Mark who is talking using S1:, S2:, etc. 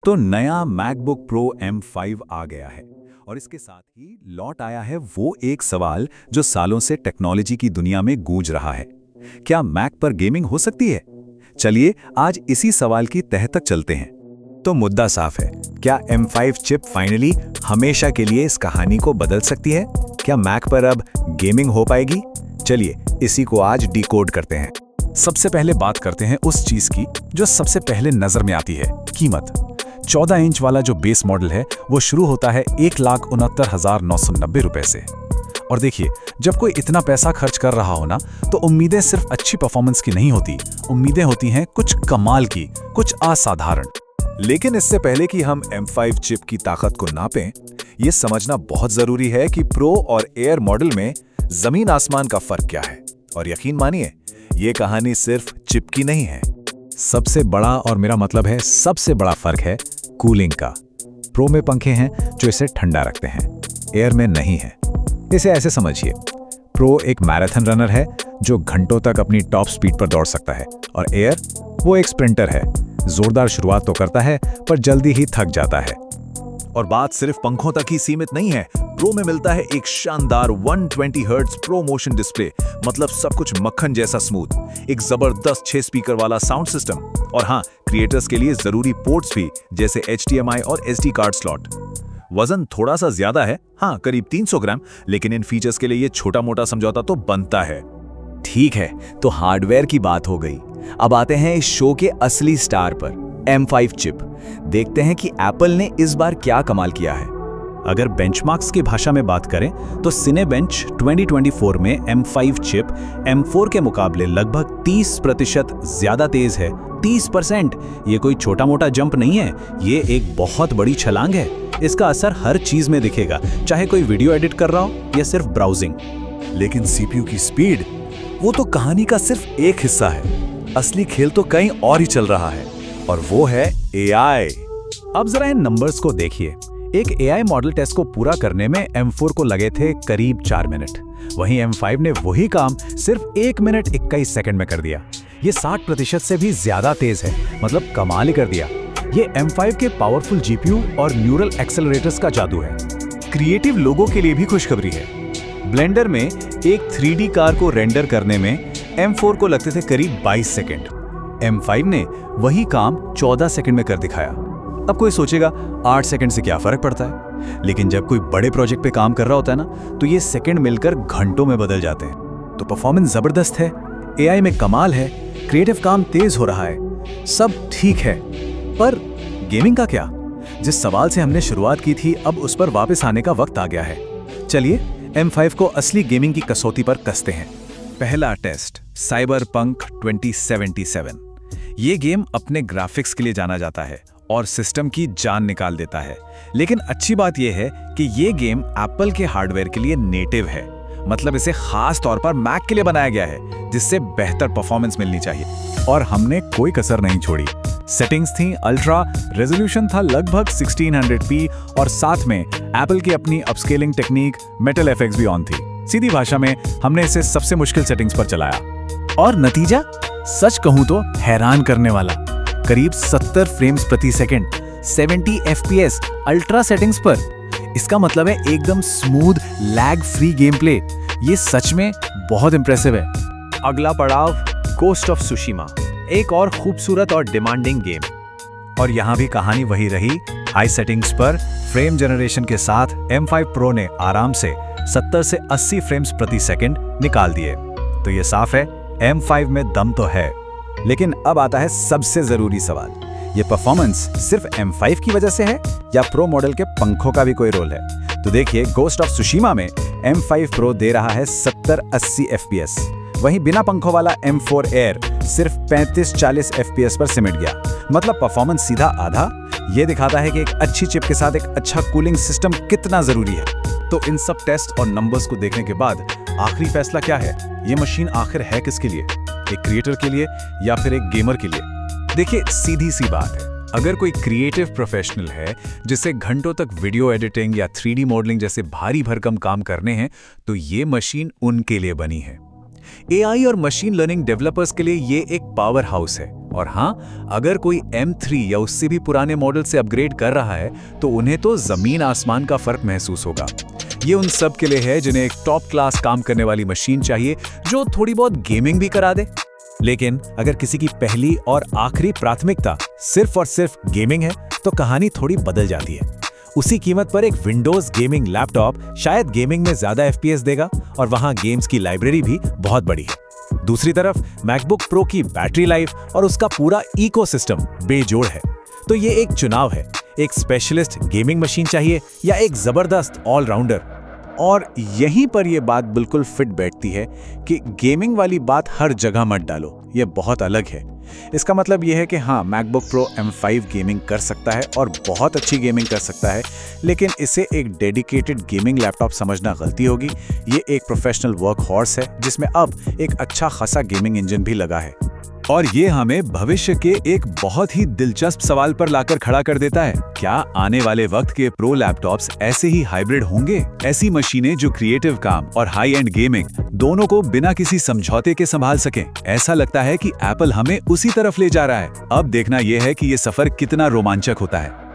S1: तो नया MacBook pro M5 आ गया है और इसके साथ ही लौट आया है वो एक सवाल जो सालों से टेक्नोलॉजी की दुनिया में गूंज रहा है। क्या मैक पर गेमिंग हो सकती है? चलिए आज इसी सवाल की तह तक चलते हैं। तो मुद्दा साफ है, क्या M5 चिप फाइनली हमेशा के लिए इस कहानी को बदल सकती है? क्या मैक पर अब गेमिंग हो पाएगी? चलिए इसी को आज डिकोड करते हैं। सबसे पहले बात करते हैं उस चीज की जो सबसे पहले नजर में आती है, कीमत। 14 इंच वाला जो बेस मॉडल है वो शुरू होता है 1,69,990 रुपए से। और देखिए, जब कोई इतना पैसा खर्च कर रहा हो ना, तो उम्मीदें सिर्फ अच्छी परफॉर्मेंस की नहीं होती, उम्मीदें होती हैं कुछ कमाल की, कुछ असाधारण। लेकिन इससे पहले कि हम M5 चिप की ताकत को नापें, ये समझना बहुत जरूरी है कि प्रो और एयर मॉडल में जमीन आसमान का फर्क क्या है। और यकीन मानिए, ये कहानी सिर्फ चिप की नहीं है। सबसे बड़ा, और मेरा मतलब है सबसे बड़ा फर्क है कूलिंग का। प्रो में पंखे हैं जो इसे ठंडा रखते हैं, एयर में नहीं है। इसे ऐसे समझिए, प्रो एक मैराथन रनर है जो घंटों तक अपनी टॉप स्पीड पर दौड़ सकता है, और एयर वो एक स्प्रिंटर है, जोरदार शुरुआत तो करता है पर जल्दी ही थक जाता है। और बात सिर्फ पंखों तक ही सीमित नहीं है। प्रो में मिलता है एक शानदार 120 हर्ट्ज प्रो मोशन डिस्प्ले, मतलब सब कुछ मक्खन जैसा स्मूथ, एक जबरदस्त 6 स्पीकर वाला साउंड सिस्टम, और हाँ, क्रिएटर्स के लिए जरूरी पोर्ट्स भी, जैसे HDMI और SD कार्ड स्लॉट। वजन थोड़ा सा ज्यादा है, हाँ करीब 300 ग्राम, लेकिन इन फीचर्स के लिए ये छोटा मोटा समझौता तो बनता है।
S2: ठीक है, तो हार्डवेयर की बात हो गई। अब आते हैं इस शो के असली स्टार पर, M5 चिप। देखते हैं कि एप्पल ने इस बार क्या कमाल किया है।
S1: अगर बेंचमार्क्स की भाषा में बात करें तो सिनेबेंच 2024 में M5 चिप M4 के मुकाबले लगभग 30% ज्यादा तेज है। 30%! ये कोई छोटा मोटा जंप नहीं है, ये एक बहुत बड़ी छलांग है। इसका असर हर चीज में दिखेगा, चाहे कोई वीडियो एडिट कर रहा हो या सिर्फ ब्राउजिंग। लेकिन CPU की स्पीड, वो तो कहानी का सिर्फ एक हिस्सा है। असली खेल तो कहीं और ही चल रहा है, और वो है AI। अब जरा इन नंबर्स को देखिए। एक AI मॉडल टेस्ट को पूरा करने में M4 को लगे थे करीब 4 मिनट। वहीं M5 ने वही काम सिर्फ 1 मिनट 21 सेकंड में कर दिया। ये 60% से भी ज्यादा तेज है, मतलब कमाल ही कर दिया। ये M5 के पावरफुल GPU और न्यूरल एक्सेलरेटर्स का जादू है। क्रिएटिव लोगों के लिए भी खुशखबरी है। ब्लेंडर में एक 3D कार को रेंडर करने में M4 को लगते थे करीब 22 सेकंड। M5 ने वही काम 14 सेकंड में कर दिखाया। अब कोई सोचेगा 8 सेकंड से क्या फर्क पड़ता है, लेकिन जब कोई बड़े प्रोजेक्ट पे काम कर रहा होता है ना, तो ये सेकंड मिलकर घंटों में बदल जाते हैं। तो परफॉर्मेंस जबरदस्त है, AI में कमाल है, क्रिएटिव काम तेज हो रहा है, सब ठीक है। पर गेमिंग का क्या? जिस सवाल से हमने शुरुआत की थी, अब उस पर वापस आने का वक्त आ गया है। चलिए M5 को असली गेमिंग की कसौटी पर कसते हैं। पहला टेस्ट, साइबरपंक 2077। ये गेम अपने ग्राफिक्स के लिए जाना जाता है और सिस्टम की जान निकाल देता है। लेकिन अच्छी बात यह है कि ये गेम एप्पल के हार्डवेयर के लिए नेटिव है, मतलब इसे खास तौर पर मैक के लिए बनाया गया है, जिससे बेहतर परफॉर्मेंस मिलनी चाहिए। और हमने कोई कसर नहीं छोड़ी। सेटिंग्स थी अल्ट्रा, रेजोल्यूशन था लगभग 1600p, और साथ में एप्पल की अपनी अपस्केलिंग टेक्निक मेटल एफएक्स भी ऑन थी। सीधी भाषा में हमने इसे सबसे मुश्किल सेटिंग्स पर चलाया, और नतीजा सच कहूं तो हैरान करने वाला। करीब 70 फ्रेम्स प्रति सेकंड, 70 FPS अल्ट्रा सेटिंग्स पर। इसका मतलब है एकदम smooth, lag free game play. ये सच में बहुत इंप्रेसिव है।
S3: अगला पड़ाव, गोस्ट ऑफ सुशिमा, एक और खूबसूरत और डिमांडिंग गेम।
S1: और यहाँ भी कहानी वही रही। हाई सेटिंग्स पर फ्रेम जनरेशन के साथ M5 प्रो ने आराम से 70 से 80 फ्रेम्स प्रति सेकंड निकाल दिए। तो ये साफ है, M5 में दम तो है। लेकिन अब आता है सबसे जरूरी सवाल, ये परफॉर्मेंस सिर्फ M5 की वजह से है या प्रो मॉडल के पंखों का भी कोई रोल है? तो देखिए, गोस्ट ऑफ सुशिमा में M5 प्रो दे रहा है 70-80 FPS, वहीं बिना पंखों वाला M4 एयर सिर्फ 35-40 FPS पर सिमट गया। मतलब परफॉर्मेंस सीधा आधा। ये दिखाता है कि एक अच्छी चिप के साथ एक अच्छा कूलिंग सिस्टम कितना जरूरी है। तो इन सब टेस्ट और नंबर्स को देखने के बाद आखिरी फैसला क्या है? ये मशीन आखिर है किसके लिए? एक क्रिएटर के लिए या फिर एक गेमर के लिए? देखिए, सीधी सी बात है, अगर कोई क्रिएटिव प्रोफेशनल है जिसे घंटों तक वीडियो एडिटिंग या 3D मॉडलिंग जैसे भारी भरकम काम करने हैं, तो ये मशीन उनके लिए बनी है। एआई और मशीन लर्निंग डेवलपर्स के लिए ये एक पावर हाउस है। और हाँ, अगर कोई M3 या उससे भी पुराने मॉडल से अपग्रेड कर रहा है तो उन्हें तो जमीन आसमान का फर्क महसूस होगा। ये उन सब के लिए है जिन्हें एक टॉप क्लास काम करने वाली मशीन चाहिए जो थोड़ी बहुत गेमिंग भी करा दे। लेकिन अगर किसी की पहली और आखिरी प्राथमिकता सिर्फ और सिर्फ गेमिंग है तो कहानी थोड़ी बदल जाती है। उसी कीमत पर एक विंडोज गेमिंग लैपटॉप शायद गेमिंग में ज्यादा FPS देगा और वहां गेम्स की लाइब्रेरी भी बहुत बड़ी है। दूसरी तरफ मैकबुक प्रो की बैटरी लाइफ और उसका पूरा इकोसिस्टम बेजोड़ है। तो ये एक चुनाव है, एक स्पेशलिस्ट गेमिंग मशीन चाहिए या एक जबरदस्त ऑलराउंडर। और यहीं पर यह बात बिल्कुल फिट बैठती है कि गेमिंग वाली बात हर जगह मत डालो, यह बहुत अलग है। इसका मतलब यह है कि हाँ, मैकबुक प्रो M5 गेमिंग कर सकता है और बहुत अच्छी गेमिंग कर सकता है, लेकिन इसे एक डेडिकेटेड गेमिंग लैपटॉप समझना गलती होगी। ये एक प्रोफेशनल वर्क हॉर्स है जिसमें अब एक अच्छा खासा गेमिंग इंजन भी लगा है। और ये हमें भविष्य के एक बहुत ही दिलचस्प सवाल पर लाकर खड़ा कर देता है। क्या आने वाले वक्त के प्रो लैपटॉप्स ऐसे ही हाइब्रिड होंगे? ऐसी मशीनें जो क्रिएटिव काम और हाई एंड गेमिंग दोनों को बिना किसी समझौते के संभाल सकें? ऐसा लगता है कि एप्पल हमें उसी तरफ ले जा रहा है। अब देखना यह है कि ये सफर कितना रोमांचक होता है।